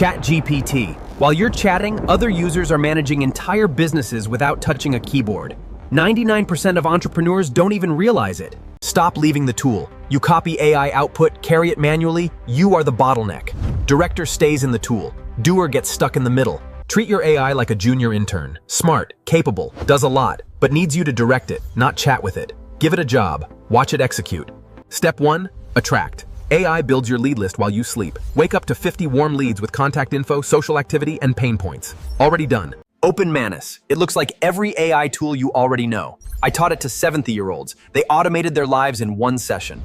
ChatGPT. While you're chatting, other users are managing entire businesses without touching a keyboard. 99% of entrepreneurs don't even realize it. Stop leaving the tool. You copy AI output, carry it manually, you are the bottleneck. Director stays in the tool. Doer gets stuck in the middle. Treat your AI like a junior intern. Smart, capable, does a lot, but needs you to direct it, not chat with it. Give it a job. Watch it execute. Step 1. Attract. AI builds your lead list while you sleep. Wake up to 50 warm leads with contact info, social activity, and pain points. Already done. Open Manus. It looks like every AI tool you already know. I taught it to 70-year-olds. They automated their lives in one session.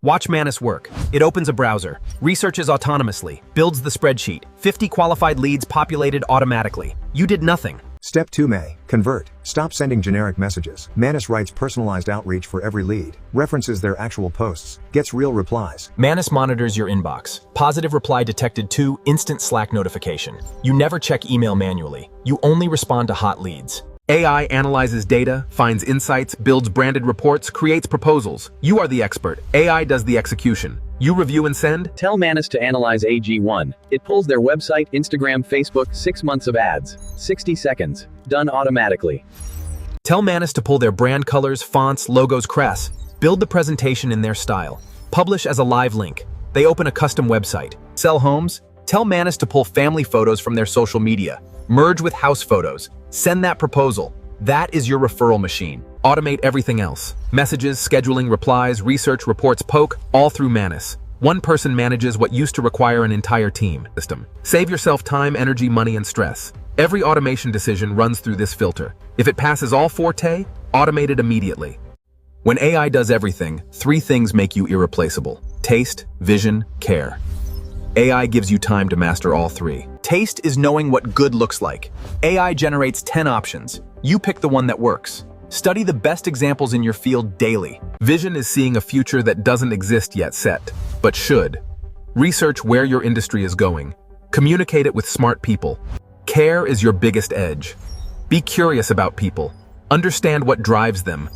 Watch Manus work. It opens a browser, researches autonomously, builds the spreadsheet, 50 qualified leads populated automatically. You did nothing. Step 2. Convert. Stop sending generic messages. Manus writes personalized outreach for every lead, references their actual posts, gets real replies. Manus monitors your inbox. Positive reply detected 2, instant Slack notification. You never check email manually. You only respond to hot leads. AI analyzes data, finds insights, builds branded reports, creates proposals. You are the expert. AI does the execution. You review and send? Tell Manus to analyze AG1. It pulls their website, Instagram, Facebook, 6 months of ads. 60 seconds. Done automatically. Tell Manus to pull their brand colors, fonts, logos, crest. Build the presentation in their style. Publish as a live link. They open a custom website. Sell homes? Tell Manus to pull family photos from their social media. Merge with house photos. Send that proposal. That is your referral machine. Automate everything else. Messages, scheduling, replies, research, reports, poke, all through Manus. One person manages what used to require an entire team. Save yourself time, energy, money, and stress. Every automation decision runs through this filter. If it passes all 4, automate it immediately. When AI does everything, 3 things make you irreplaceable: taste, vision, care. AI gives you time to master all 3. Taste is knowing what good looks like. AI generates 10 options. You pick the one that works. Study the best examples in your field daily. Vision is seeing a future that doesn't exist yet but should. Research where your industry is going. Communicate it with smart people. Care is your biggest edge. Be curious about people. Understand what drives them.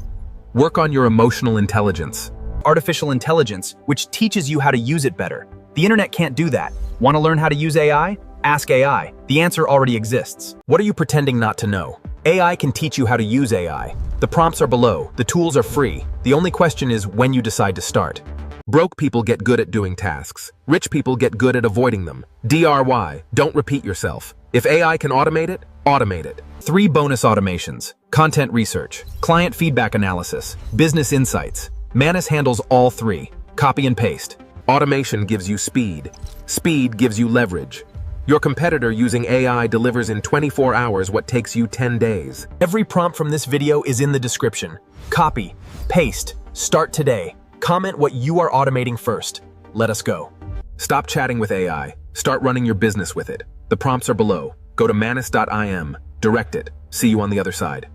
Work on your emotional intelligence. Artificial intelligence, which teaches you how to use it better. The internet can't do that. Want to learn how to use AI? Ask AI. The answer already exists. What are you pretending not to know? AI can teach you how to use AI. The prompts are below. The tools are free. The only question is when you decide to start. Broke people get good at doing tasks. Rich people get good at avoiding them. DRY, don't repeat yourself. If AI can automate it, automate it. 3 bonus automations: content research, client feedback analysis, business insights. Manus handles all 3. Copy and paste. Automation gives you speed. Speed gives you leverage. Your competitor using AI delivers in 24 hours what takes you 10 days. Every prompt from this video is in the description. Copy, paste, start today. Comment what you are automating first. Let us go. Stop chatting with AI. Start running your business with it. The prompts are below. Go to manus.im. Direct it. See you on the other side.